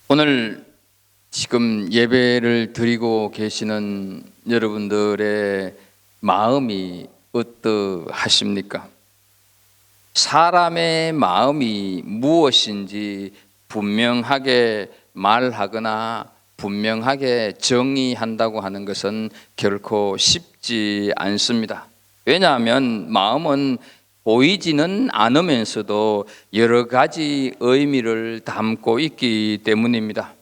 오늘 지금 예배를 드리고 계시는 여러분들의 마음이 어떠하십니까? 사람의 마음이 무엇인지 분명하게 말하거나 분명하게 정의한다고 하는 것은 결코 쉽지 않습니다. 왜냐하면 마음은 보이지는 않으면서도 여러 가지 의미를 담고 있기 때문입니다.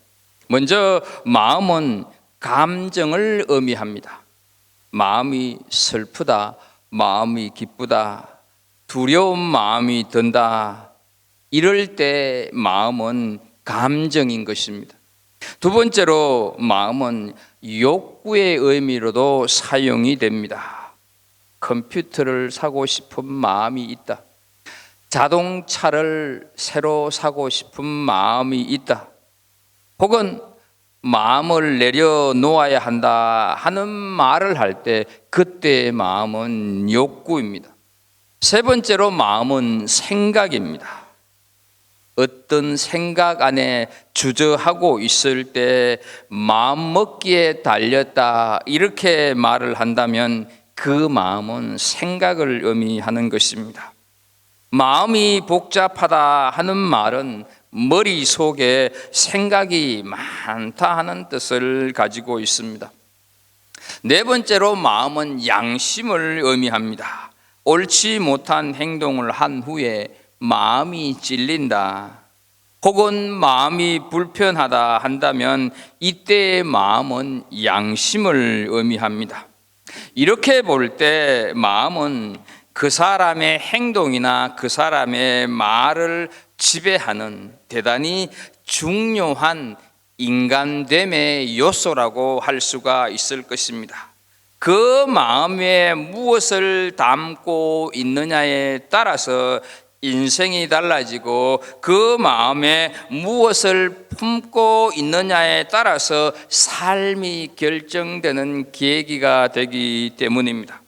먼저 마음은 감정을 의미합니다. 마음이 슬프다, 마음이 기쁘다, 두려운 마음이 든다, 이럴 때 마음은 감정인 것입니다. 두 번째로 마음은 욕구의 의미로도 사용이 됩니다. 컴퓨터를 사고 싶은 마음이 있다. 자동차를 새로 사고 싶은 마음이 있다. 혹은 마음을 내려놓아야 한다 하는 말을 할 때 그때의 마음은 욕구입니다. 세 번째로 마음은 생각입니다. 어떤 생각 안에 주저하고 있을 때 마음 먹기에 달렸다 이렇게 말을 한다면 그 마음은 생각을 의미하는 것입니다. 마음이 복잡하다 하는 말은 머릿속에 생각이 많다 하는 뜻을 가지고 있습니다. 네 번째로 마음은 양심을 의미합니다. 옳지 못한 행동을 한 후에 마음이 찔린다, 혹은 마음이 불편하다 한다면 이때의 마음은 양심을 의미합니다. 이렇게 볼 때 마음은 그 사람의 행동이나 그 사람의 말을 지배하는 대단히 중요한 인간됨의 요소라고 할 수가 있을 것입니다. 그 마음에 무엇을 담고 있느냐에 따라서 인생이 달라지고 그 마음에 무엇을 품고 있느냐에 따라서 삶이 결정되는 계기가 되기 때문입니다.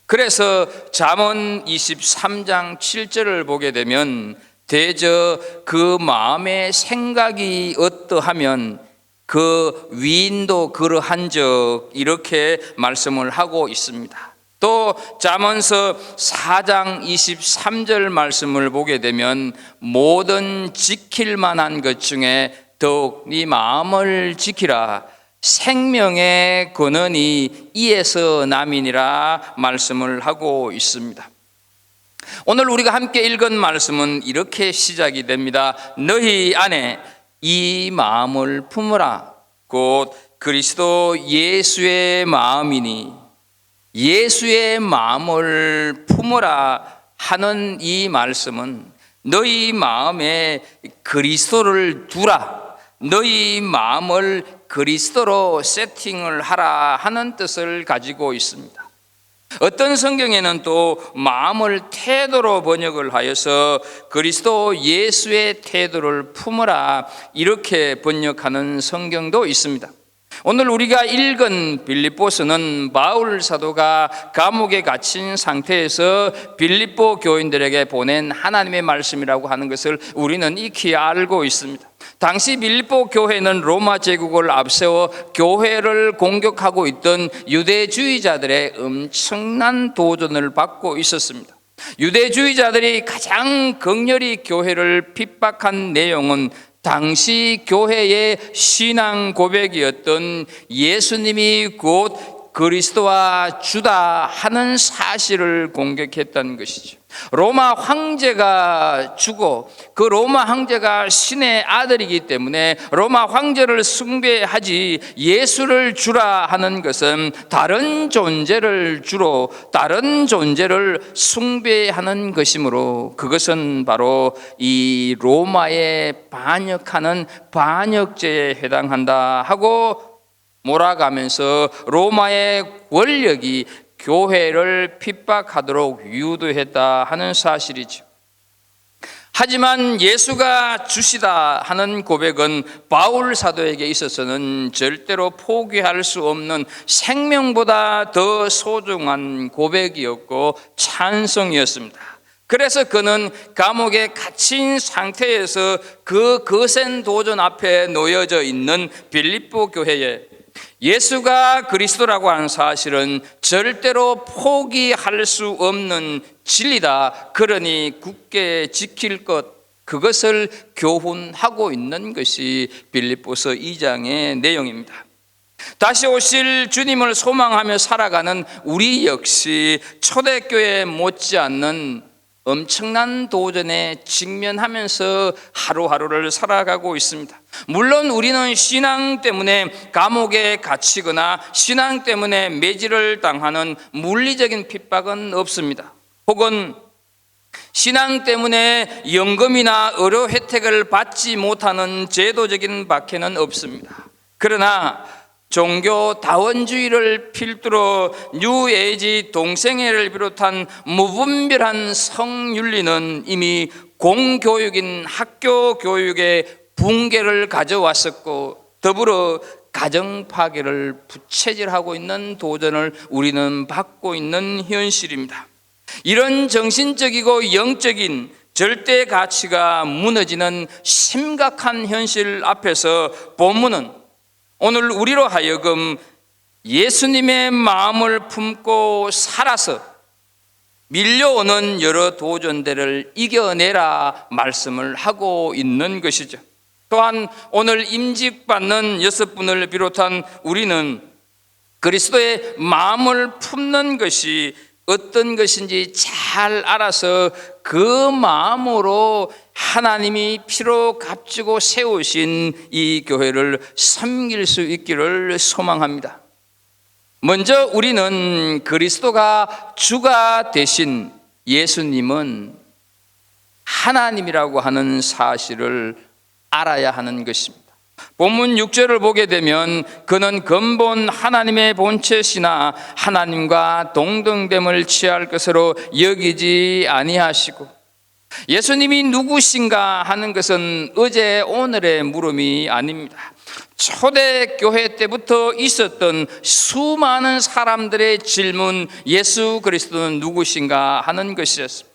그래서 잠언 23장 7절을 보게 되면 대저 그 마음의 생각이 어떠하면 그 위인도 그러한즉 이렇게 말씀을 하고 있습니다. 또 잠언서 4장 23절 말씀을 보게 되면 모든 지킬 만한 것 중에 더욱 네 마음을 지키라, 생명의 근원이 이에서 남이니라 말씀을 하고 있습니다. 오늘 우리가 함께 읽은 말씀은 이렇게 시작이 됩니다. 너희 안에 이 마음을 품으라, 곧 그리스도 예수의 마음이니, 예수의 마음을 품으라 하는 이 말씀은 너희 마음에 그리스도를 두라, 너희 마음을 그리스도로 세팅을 하라 하는 뜻을 가지고 있습니다. 어떤 성경에는 또 마음을 태도로 번역을 하여서 그리스도 예수의 태도를 품으라 이렇게 번역하는 성경도 있습니다. 오늘 우리가 읽은 빌립보서는 바울 사도가 감옥에 갇힌 상태에서 빌립보 교인들에게 보낸 하나님의 말씀이라고 하는 것을 우리는 익히 알고 있습니다. 당시 빌립보 교회는 로마 제국을 앞세워 교회를 공격하고 있던 유대주의자들의 엄청난 도전을 받고 있었습니다. 유대주의자들이 가장 극렬히 교회를 핍박한 내용은 당시 교회의 신앙 고백이었던 예수님이 곧 그리스도와 주다 하는 사실을 공격했던 것이죠. 로마 황제가 죽어 그 로마 황제가 신의 아들이기 때문에 로마 황제를 숭배하지 예수를 주라 하는 것은 다른 존재를 주로 다른 존재를 숭배하는 것이므로 그것은 바로 이 로마에 반역하는 반역죄에 해당한다 하고 몰아가면서 로마의 권력이 교회를 핍박하도록 유도했다 하는 사실이죠. 하지만 예수가 주시다 하는 고백은 바울 사도에게 있어서는 절대로 포기할 수 없는 생명보다 더 소중한 고백이었고 찬송이었습니다. 그래서 그는 감옥에 갇힌 상태에서 그 거센 도전 앞에 놓여져 있는 빌립보 교회에 예수가 그리스도라고 하는 사실은 절대로 포기할 수 없는 진리다. 그러니 굳게 지킬 것, 그것을 교훈하고 있는 것이 빌립보서 2장의 내용입니다. 다시 오실 주님을 소망하며 살아가는 우리 역시 초대교회 못지않는 엄청난 도전에 직면하면서 하루하루를 살아가고 있습니다. 물론 우리는 신앙 때문에 감옥에 갇히거나 신앙 때문에 매질을 당하는 물리적인 핍박은 없습니다. 혹은 신앙 때문에 연금이나 의료 혜택을 받지 못하는 제도적인 박해는 없습니다. 그러나 종교 다원주의를 필두로 뉴에이지 동성애를 비롯한 무분별한 성윤리는 이미 공교육인 학교 교육의 붕괴를 가져왔었고, 더불어 가정 파괴를 부채질하고 있는 도전을 우리는 받고 있는 현실입니다. 이런 정신적이고 영적인 절대 가치가 무너지는 심각한 현실 앞에서 본문은 오늘 우리로 하여금 예수님의 마음을 품고 살아서 밀려오는 여러 도전들을 이겨내라 말씀을 하고 있는 것이죠. 또한 오늘 임직받는 6분을 비롯한 우리는 그리스도의 마음을 품는 것이 어떤 것인지 잘 알아서 그 마음으로 하나님이 피로 값주고 세우신 이 교회를 섬길 수 있기를 소망합니다. 먼저 우리는 그리스도가 주가 되신 예수님은 하나님이라고 하는 사실을 알아야 하는 것입니다. 본문 6절을 보게 되면 그는 근본 하나님의 본체시나 하나님과 동등됨을 취할 것으로 여기지 아니하시고, 예수님이 누구신가 하는 것은 어제 오늘의 물음이 아닙니다. 초대교회 때부터 있었던 수많은 사람들의 질문, 예수 그리스도는 누구신가 하는 것이었습니다.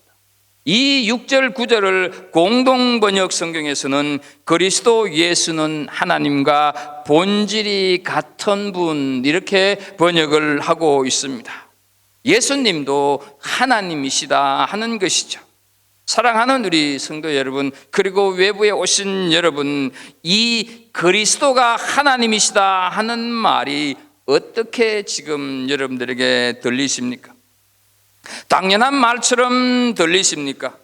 이 6절 9절을 공동번역 성경에서는 그리스도 예수는 하나님과 본질이 같은 분, 이렇게 번역을 하고 있습니다. 예수님도 하나님이시다 하는 것이죠. 사랑하는 우리 성도 여러분, 그리고 외부에 오신 여러분, 이 그리스도가 하나님이시다 하는 말이 어떻게 지금 여러분들에게 들리십니까? 당연한 말처럼 들리십니까?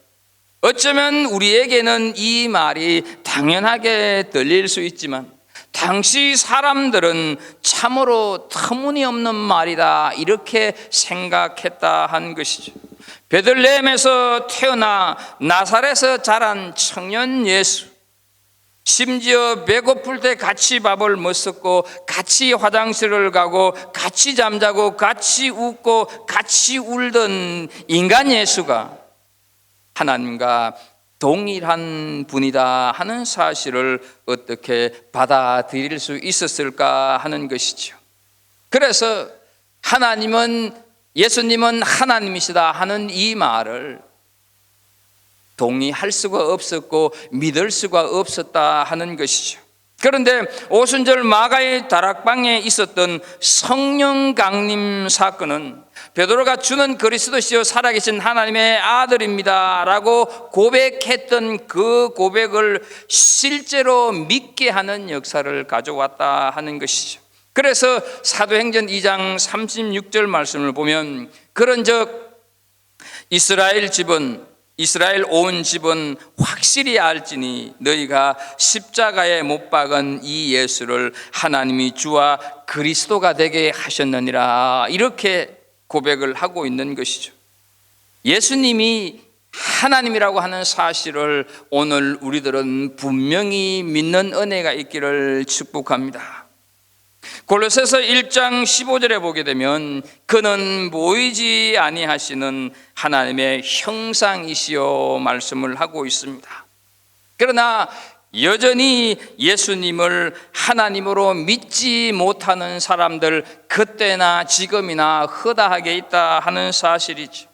어쩌면 우리에게는 이 말이 당연하게 들릴 수 있지만 당시 사람들은 참으로 터무니없는 말이다 이렇게 생각했다 한 것이죠. 베들레헴에서 태어나 나사렛에서 자란 청년 예수, 심지어 배고플 때 같이 밥을 먹었고 같이 화장실을 가고 같이 잠자고 같이 웃고 같이 울던 인간 예수가 하나님과 동일한 분이다 하는 사실을 어떻게 받아들일 수 있었을까 하는 것이죠. 그래서 예수님은 하나님이시다 하는 이 말을 동의할 수가 없었고 믿을 수가 없었다 하는 것이죠. 그런데 오순절 마가의 다락방에 있었던 성령 강림 사건은 베드로가 주는 그리스도시요 살아계신 하나님의 아들입니다 라고 고백했던 그 고백을 실제로 믿게 하는 역사를 가져왔다 하는 것이죠. 그래서 사도행전 2장 36절 말씀을 보면, 그런즉 이스라엘 온 집은 확실히 알지니 너희가 십자가에 못 박은 이 예수를 하나님이 주와 그리스도가 되게 하셨느니라, 이렇게 고백을 하고 있는 것이죠. 예수님이 하나님이라고 하는 사실을 오늘 우리들은 분명히 믿는 은혜가 있기를 축복합니다. 골로새서 1장 15절에 보게 되면 그는 보이지 아니하시는 하나님의 형상이시요 말씀을 하고 있습니다. 그러나 여전히 예수님을 하나님으로 믿지 못하는 사람들 그때나 지금이나 허다하게 있다 하는 사실이죠.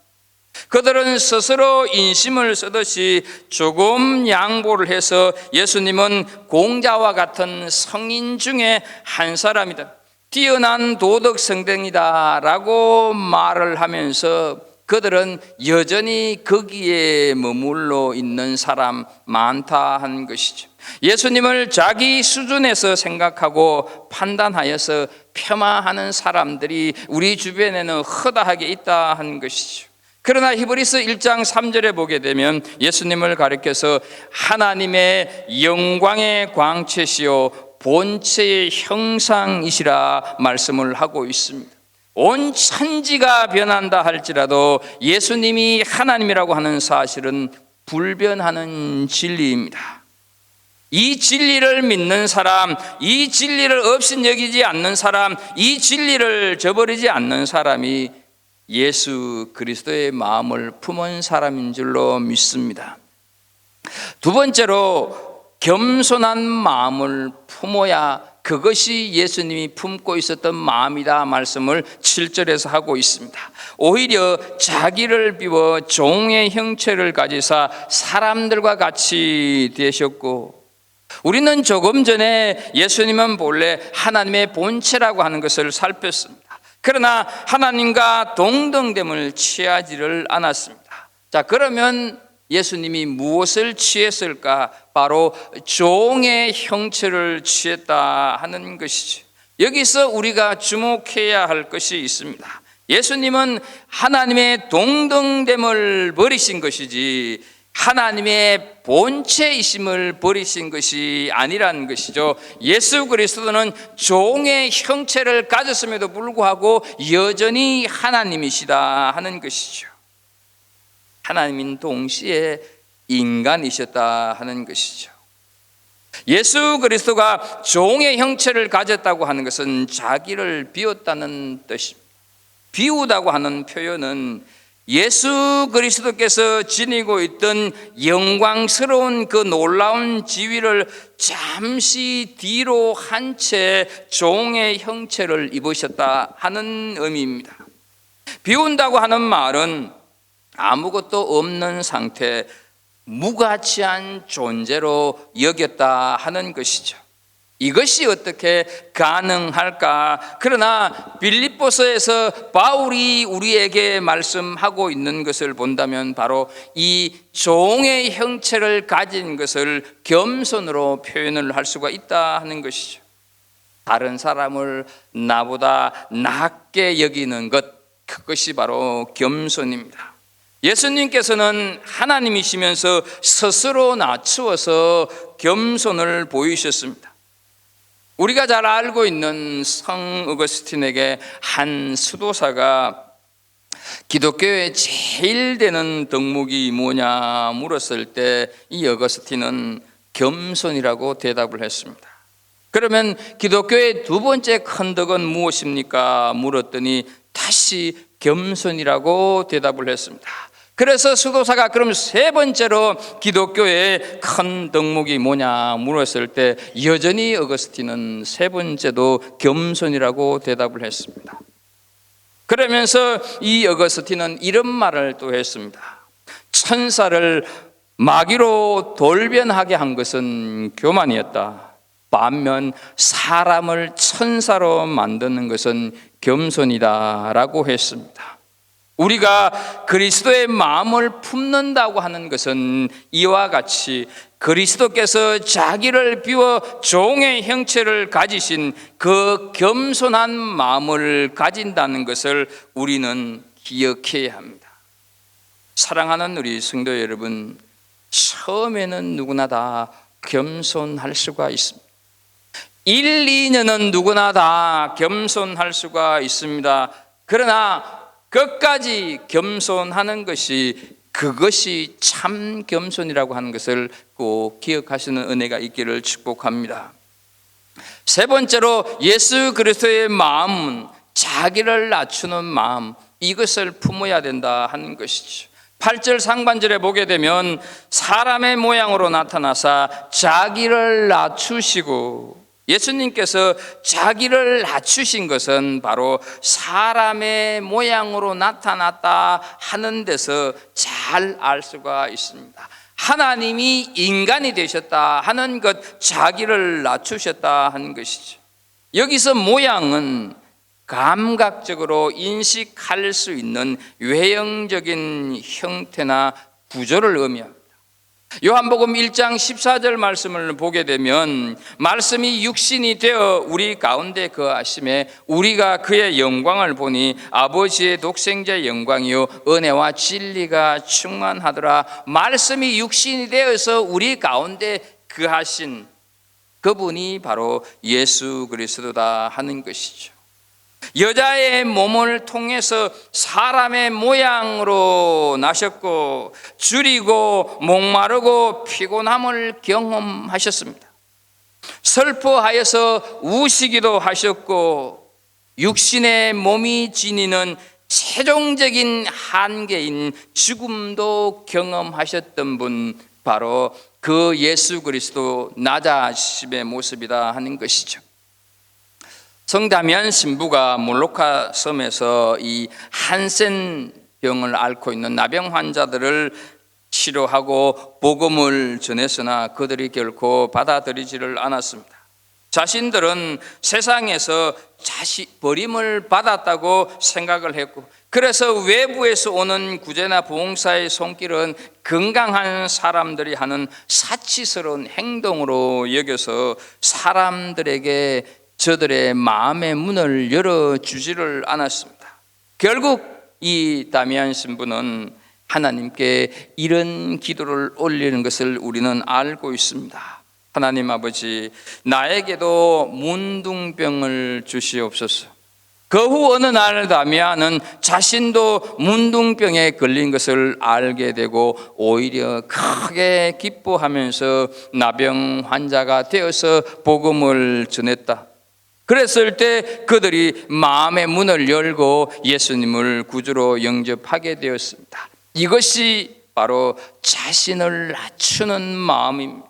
그들은 스스로 인심을 쓰듯이 조금 양보를 해서 예수님은 공자와 같은 성인 중에 한 사람이다, 뛰어난 도덕성댕이다 라고 말을 하면서 그들은 여전히 거기에 머물러 있는 사람 많다 한 것이죠. 예수님을 자기 수준에서 생각하고 판단하여서 폄하하는 사람들이 우리 주변에는 허다하게 있다 한 것이죠. 그러나 히브리서 1장 3절에 보게 되면 예수님을 가리켜서 하나님의 영광의 광채시요 본체의 형상이시라 말씀을 하고 있습니다. 온 천지가 변한다 할지라도 예수님이 하나님이라고 하는 사실은 불변하는 진리입니다. 이 진리를 믿는 사람, 이 진리를 업신여기지 않는 사람, 이 진리를 저버리지 않는 사람이 예수 그리스도의 마음을 품은 사람인 줄로 믿습니다. 두 번째로 겸손한 마음을 품어야 그것이 예수님이 품고 있었던 마음이다 말씀을 7절에서 하고 있습니다. 오히려 자기를 비워 종의 형체를 가지사 사람들과 같이 되셨고, 우리는 조금 전에 예수님은 본래 하나님의 본체라고 하는 것을 살폈습니다. 그러나 하나님과 동등됨을 취하지를 않았습니다. 자, 그러면 예수님이 무엇을 취했을까? 바로 종의 형체를 취했다 하는 것이죠. 여기서 우리가 주목해야 할 것이 있습니다. 예수님은 하나님의 동등됨을 버리신 것이지 하나님의 본체이심을 버리신 것이 아니라는 것이죠. 예수 그리스도는 종의 형체를 가졌음에도 불구하고 여전히 하나님이시다 하는 것이죠. 하나님인 동시에 인간이셨다 하는 것이죠. 예수 그리스도가 종의 형체를 가졌다고 하는 것은 자기를 비웠다는 뜻입니다. 비우다고 하는 표현은 예수 그리스도께서 지니고 있던 영광스러운 그 놀라운 지위를 잠시 뒤로 한 채 종의 형체를 입으셨다 하는 의미입니다. 비운다고 하는 말은 아무것도 없는 상태, 무가치한 존재로 여겼다 하는 것이죠. 이것이 어떻게 가능할까? 그러나 빌립보서에서 바울이 우리에게 말씀하고 있는 것을 본다면 바로 이 종의 형체를 가진 것을 겸손으로 표현을 할 수가 있다 하는 것이죠. 다른 사람을 나보다 낮게 여기는 것, 그것이 바로 겸손입니다. 예수님께서는 하나님이시면서 스스로 낮추어서 겸손을 보이셨습니다. 우리가 잘 알고 있는 성 어거스틴에게 한 수도사가 기독교의 제일 되는 덕목이 뭐냐 물었을 때 이 어거스틴은 겸손이라고 대답을 했습니다. 그러면 기독교의 두 번째 큰 덕은 무엇입니까? 물었더니 다시 겸손이라고 대답을 했습니다. 그래서 수도사가 그럼 세 번째로 기독교의 큰 덕목이 뭐냐 물었을 때 여전히 어거스틴은 세 번째도 겸손이라고 대답을 했습니다. 그러면서 이 어거스틴은 이런 말을 또 했습니다. 천사를 마귀로 돌변하게 한 것은 교만이었다. 반면 사람을 천사로 만드는 것은 겸손이다라고 했습니다. 우리가 그리스도의 마음을 품는다고 하는 것은 이와 같이 그리스도께서 자기를 비워 종의 형체를 가지신 그 겸손한 마음을 가진다는 것을 우리는 기억해야 합니다. 사랑하는 우리 성도 여러분, 처음에는 누구나 다 겸손할 수가 있습니다. 1, 2년은 누구나 다 겸손할 수가 있습니다. 그러나 끝까지 겸손하는 것이 그것이 참 겸손이라고 하는 것을 꼭 기억하시는 은혜가 있기를 축복합니다. 세 번째로 예수 그리스도의 마음은 자기를 낮추는 마음, 이것을 품어야 된다 하는 것이죠. 8절 상반절에 보게 되면 사람의 모양으로 나타나사 자기를 낮추시고, 예수님께서 자기를 낮추신 것은 바로 사람의 모양으로 나타났다 하는 데서 잘 알 수가 있습니다. 하나님이 인간이 되셨다 하는 것, 자기를 낮추셨다 하는 것이죠. 여기서 모양은 감각적으로 인식할 수 있는 외형적인 형태나 구조를 의미합니다. 요한복음 1장 14절 말씀을 보게 되면 말씀이 육신이 되어 우리 가운데 거하심에 우리가 그의 영광을 보니 아버지의 독생자의 영광이요 은혜와 진리가 충만하더라. 말씀이 육신이 되어서 우리 가운데 거하신 그분이 바로 예수 그리스도다 하는 것이죠. 여자의 몸을 통해서 사람의 모양으로 나셨고 줄이고 목마르고 피곤함을 경험하셨습니다. 슬퍼하여서 우시기도 하셨고 육신의 몸이 지니는 최종적인 한계인 죽음도 경험하셨던 분, 바로 그 예수 그리스도 낮아지심의 모습이다 하는 것이죠. 성다미안 신부가 몰로카 섬에서 이 한센 병을 앓고 있는 나병 환자들을 치료하고 복음을 전했으나 그들이 결코 받아들이지를 않았습니다. 자신들은 세상에서 버림을 받았다고 생각을 했고, 그래서 외부에서 오는 구제나 봉사의 손길은 건강한 사람들이 하는 사치스러운 행동으로 여겨서 사람들에게 저들의 마음의 문을 열어주지를 않았습니다. 결국 이 다미안 신부는 하나님께 이런 기도를 올리는 것을 우리는 알고 있습니다. 하나님 아버지, 나에게도 문둥병을 주시옵소서. 그 후 어느 날 다미안은 자신도 문둥병에 걸린 것을 알게 되고 오히려 크게 기뻐하면서 나병 환자가 되어서 복음을 전했다. 그랬을 때 그들이 마음의 문을 열고 예수님을 구주로 영접하게 되었습니다. 이것이 바로 자신을 낮추는 마음입니다.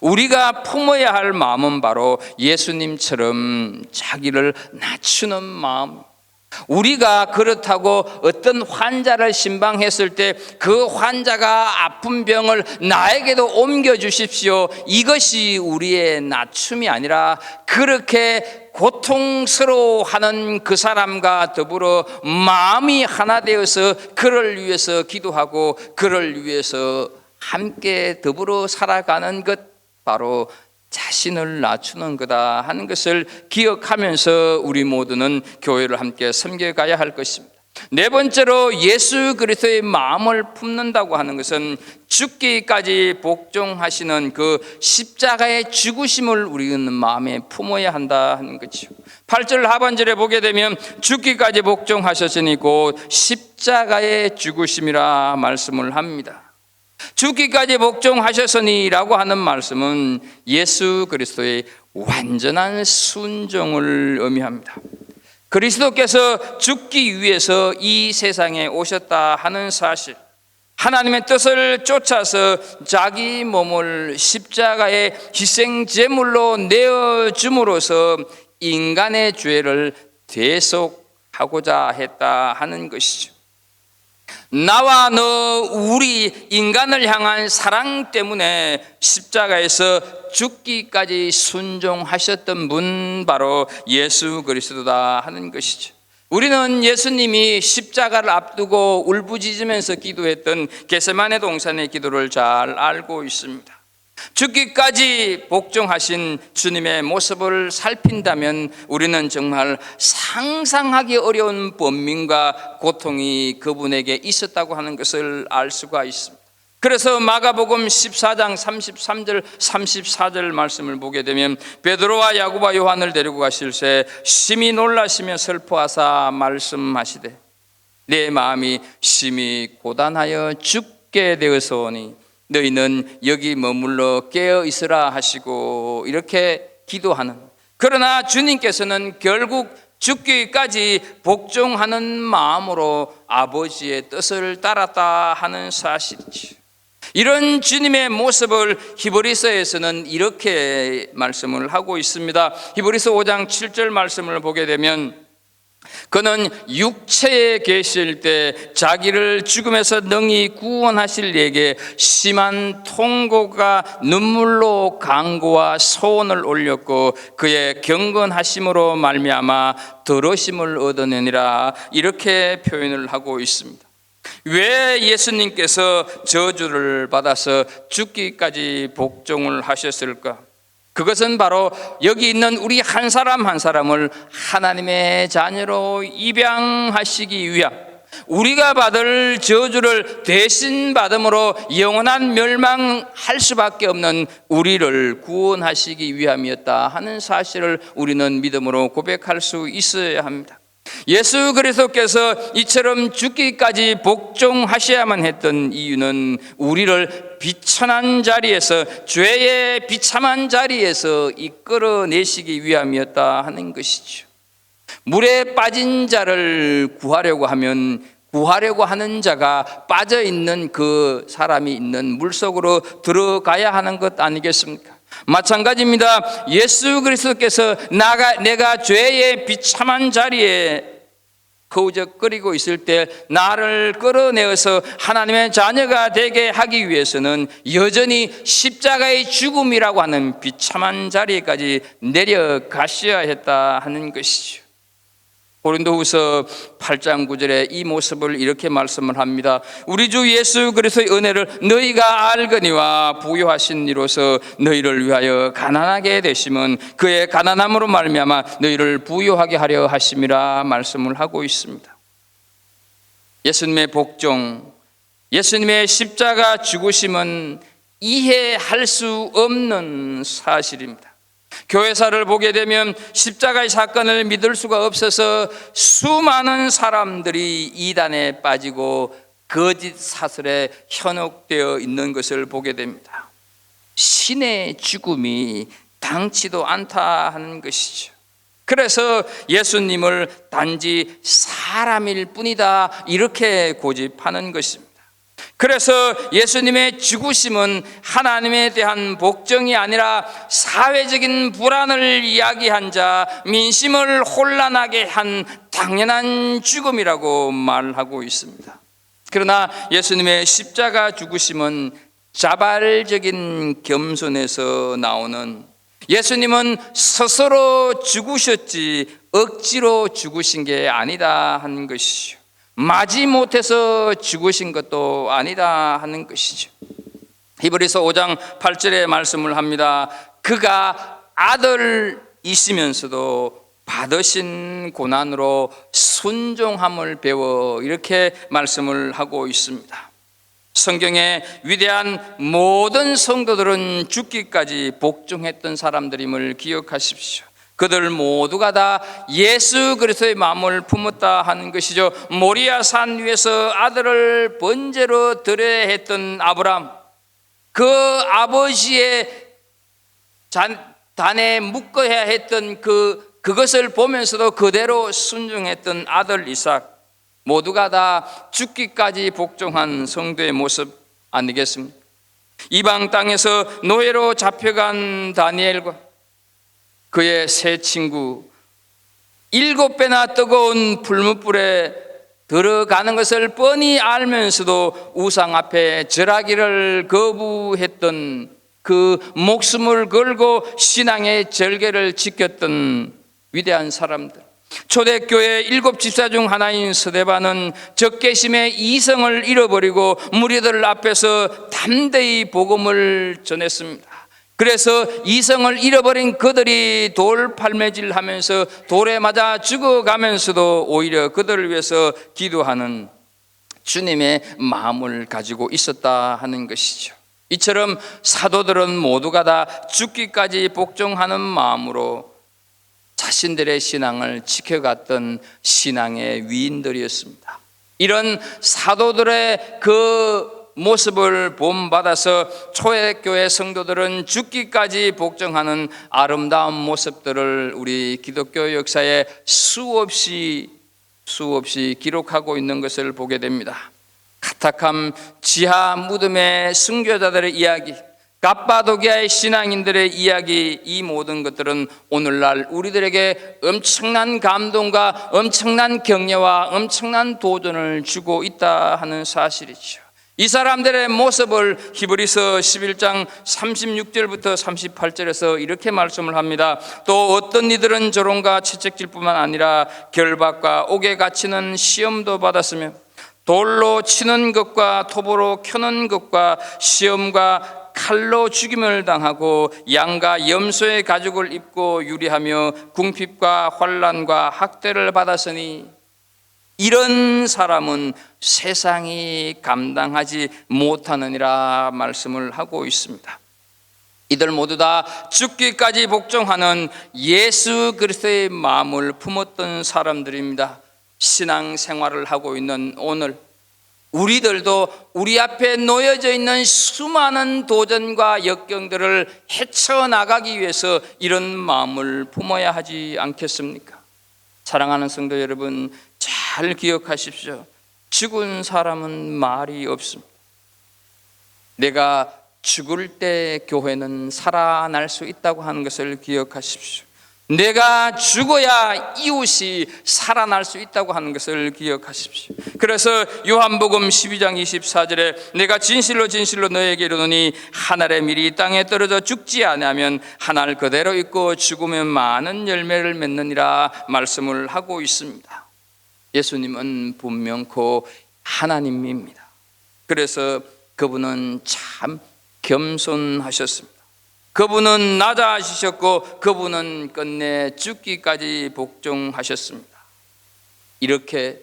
우리가 품어야 할 마음은 바로 예수님처럼 자기를 낮추는 마음. 우리가 그렇다고 어떤 환자를 신방했을 때 그 환자가 아픈 병을 나에게도 옮겨주십시오, 이것이 우리의 낮춤이 아니라 그렇게 고통스러워하는 그 사람과 더불어 마음이 하나 되어서 그를 위해서 기도하고 그를 위해서 함께 더불어 살아가는 것, 바로 자신을 낮추는 거다 하는 것을 기억하면서 우리 모두는 교회를 함께 섬겨가야 할 것입니다. 네 번째로 예수 그리스도의 마음을 품는다고 하는 것은 죽기까지 복종하시는 그 십자가의 죽으심을 우리는 마음에 품어야 한다 하는 거죠. 8절 하반절에 보게 되면 죽기까지 복종하셨으니 곧 십자가의 죽으심이라 말씀을 합니다. 죽기까지 복종하셨으니라고 하는 말씀은 예수 그리스도의 완전한 순종을 의미합니다. 그리스도께서 죽기 위해서 이 세상에 오셨다 하는 사실, 하나님의 뜻을 쫓아서 자기 몸을 십자가의 희생 제물로 내어줌으로써 인간의 죄를 대속하고자 했다 하는 것이죠. 나와 너, 우리 인간을 향한 사랑 때문에 십자가에서 죽기까지 순종하셨던 분, 바로 예수 그리스도다 하는 것이죠. 우리는 예수님이 십자가를 앞두고 울부짖으면서 기도했던 겟세마네 동산의 기도를 잘 알고 있습니다. 죽기까지 복종하신 주님의 모습을 살핀다면 우리는 정말 상상하기 어려운 번민과 고통이 그분에게 있었다고 하는 것을 알 수가 있습니다. 그래서 마가복음 14장 33절 34절 말씀을 보게 되면 베드로와 야고보와 요한을 데리고 가실새 심히 놀라시며 슬퍼하사 말씀하시되 내 마음이 심히 고단하여 죽게 되어서오니 너희는 여기 머물러 깨어 있으라 하시고, 이렇게 기도하는, 그러나 주님께서는 결국 죽기까지 복종하는 마음으로 아버지의 뜻을 따랐다 하는 사실이죠. 이런 주님의 모습을 히브리서에서는 이렇게 말씀을 하고 있습니다. 히브리서 5장 7절 말씀을 보게 되면 그는 육체에 계실 때 자기를 죽음에서 능히 구원하실 이에게 심한 통고가 눈물로 간구와 소원을 올렸고 그의 경건하심으로 말미암아 들으심을 얻어내니라, 이렇게 표현을 하고 있습니다. 왜 예수님께서 저주를 받아서 죽기까지 복종을 하셨을까? 그것은 바로 여기 있는 우리 한 사람 한 사람을 하나님의 자녀로 입양하시기 위함, 우리가 받을 저주를 대신 받음으로 영원한 멸망할 수밖에 없는 우리를 구원하시기 위함이었다 하는 사실을 우리는 믿음으로 고백할 수 있어야 합니다. 예수 그리스도께서 이처럼 죽기까지 복종하셔야만 했던 이유는 우리를 비천한 자리에서, 죄의 비참한 자리에서 이끌어내시기 위함이었다 하는 것이죠. 물에 빠진 자를 구하려고 하면 구하려고 하는 자가 빠져있는 그 사람이 있는 물속으로 들어가야 하는 것 아니겠습니까? 마찬가지입니다. 예수 그리스도께서 내가 죄의 비참한 자리에 거우적거리고 있을 때 나를 끌어내어서 하나님의 자녀가 되게 하기 위해서는 여전히 십자가의 죽음이라고 하는 비참한 자리까지 내려가셔야 했다 하는 것이죠. 고린도후서 8장 9절에 이 모습을 이렇게 말씀을 합니다. 우리 주 예수 그리스도의 은혜를 너희가 알거니와 부요하신 이로서 너희를 위하여 가난하게 되심은 그의 가난함으로 말미암아 너희를 부요하게 하려 하심이라 말씀을 하고 있습니다. 예수님의 복종, 예수님의 십자가 죽으심은 이해할 수 없는 사실입니다. 교회사를 보게 되면 십자가의 사건을 믿을 수가 없어서 수많은 사람들이 이단에 빠지고 거짓 사설에 현혹되어 있는 것을 보게 됩니다. 신의 죽음이 당치도 않다 하는 것이죠. 그래서 예수님을 단지 사람일 뿐이다 이렇게 고집하는 것입니다. 그래서 예수님의 죽으심은 하나님에 대한 복종이 아니라 사회적인 불안을 이야기한 자, 민심을 혼란하게 한 당연한 죽음이라고 말하고 있습니다. 그러나 예수님의 십자가 죽으심은 자발적인 겸손에서 나오는, 예수님은 스스로 죽으셨지 억지로 죽으신 게 아니다 하는 것이죠. 마지못해서 죽으신 것도 아니다 하는 것이죠. 히브리서 5장 8절에 말씀을 합니다. 그가 아들이시면서도 받으신 고난으로 순종함을 배워, 이렇게 말씀을 하고 있습니다. 성경의 위대한 모든 성도들은 죽기까지 복종했던 사람들임을 기억하십시오. 그들 모두가 다 예수 그리스도의 마음을 품었다 하는 것이죠. 모리아 산 위에서 아들을 번제로 드려야 했던 아브람, 그 아버지의 단에 묶어야 했던 그것을 보면서도 그대로 순종했던 아들 이삭, 모두가 다 죽기까지 복종한 성도의 모습 아니겠습니까? 이방 땅에서 노예로 잡혀간 다니엘과 그의 세 친구, 7배나 뜨거운 불뭇불에 들어가는 것을 뻔히 알면서도 우상 앞에 절하기를 거부했던, 그 목숨을 걸고 신앙의 절개를 지켰던 위대한 사람들. 초대교회 7집사 중 하나인 스데반은 적개심의 이성을 잃어버리고 무리들 앞에서 담대히 복음을 전했습니다. 그래서 이성을 잃어버린 그들이 돌팔매질하면서 돌에 맞아 죽어가면서도 오히려 그들을 위해서 기도하는 주님의 마음을 가지고 있었다 하는 것이죠. 이처럼 사도들은 모두가 다 죽기까지 복종하는 마음으로 자신들의 신앙을 지켜갔던 신앙의 위인들이었습니다. 이런 사도들의 그 모습을 본받아서 초대교회 성도들은 죽기까지 복종하는 아름다운 모습들을 우리 기독교 역사에 수없이 기록하고 있는 것을 보게 됩니다. 타캄 지하 무덤의 순교자들의 이야기, 갑바도기아의 신앙인들의 이야기, 이 모든 것들은 오늘날 우리들에게 엄청난 감동과 엄청난 격려와 엄청난 도전을 주고 있다 하는 사실이죠. 이 사람들의 모습을 히브리서 11장 36절부터 38절에서 이렇게 말씀을 합니다. 또 어떤 이들은 조롱과 채찍질 뿐만 아니라 결박과 옥에 갇히는 시험도 받았으며 돌로 치는 것과 톱으로 켜는 것과 시험과 칼로 죽임을 당하고 양과 염소의 가죽을 입고 유리하며 궁핍과 환난과 학대를 받았으니 이런 사람은 세상이 감당하지 못하느니라 말씀을 하고 있습니다. 이들 모두 다 죽기까지 복종하는 예수 그리스도의 마음을 품었던 사람들입니다. 신앙생활을 하고 있는 오늘 우리들도 우리 앞에 놓여져 있는 수많은 도전과 역경들을 헤쳐나가기 위해서 이런 마음을 품어야 하지 않겠습니까? 사랑하는 성도 여러분, 잘 기억하십시오. 죽은 사람은 말이 없습니다. 내가 죽을 때 교회는 살아날 수 있다고 하는 것을 기억하십시오. 내가 죽어야 이웃이 살아날 수 있다고 하는 것을 기억하십시오. 그래서 요한복음 12장 24절에 내가 진실로 진실로 너에게 이르노니 한 알의 밀이 땅에 떨어져 죽지 아니하면 한 알 그대로 있고 죽으면 많은 열매를 맺느니라 말씀을 하고 있습니다. 예수님은 분명코 하나님입니다. 그래서 그분은 참 겸손하셨습니다. 그분은 낮아지셨고 그분은 끝내 죽기까지 복종하셨습니다. 이렇게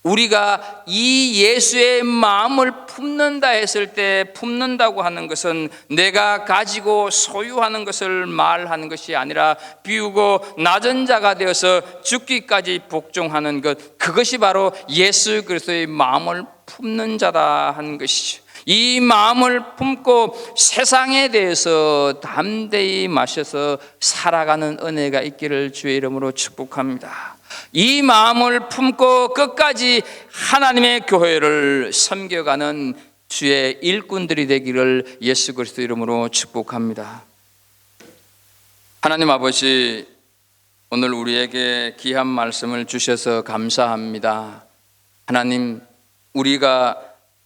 우리가 이 예수의 마음을 품는다 했을 때, 품는다고 하는 것은 내가 가지고 소유하는 것을 말하는 것이 아니라 비우고 낮은 자가 되어서 죽기까지 복종하는 것, 그것이 바로 예수 그리스도의 마음을 품는 자다 하는 것이죠. 이 마음을 품고 세상에 대해서 담대히 마셔서 살아가는 은혜가 있기를 주의 이름으로 축복합니다. 이 마음을 품고 끝까지 하나님의 교회를 섬겨가는 주의 일꾼들이 되기를 예수 그리스도 이름으로 축복합니다. 하나님 아버지, 오늘 우리에게 귀한 말씀을 주셔서 감사합니다. 하나님, 우리가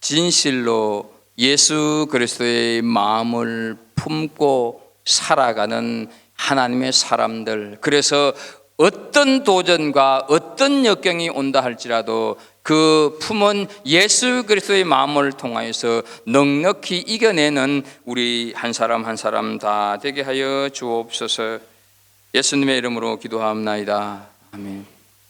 진실로 예수 그리스도의 마음을 품고 살아가는 하나님의 사람들, 그래서 어떤 도전과 어떤 역경이 온다 할지라도 그 품은 예수 그리스도의 마음을 통하여서 넉넉히 이겨내는 우리 한 사람 한 사람 다 되게 하여 주옵소서. 예수님의 이름으로 기도하옵나이다. 아멘.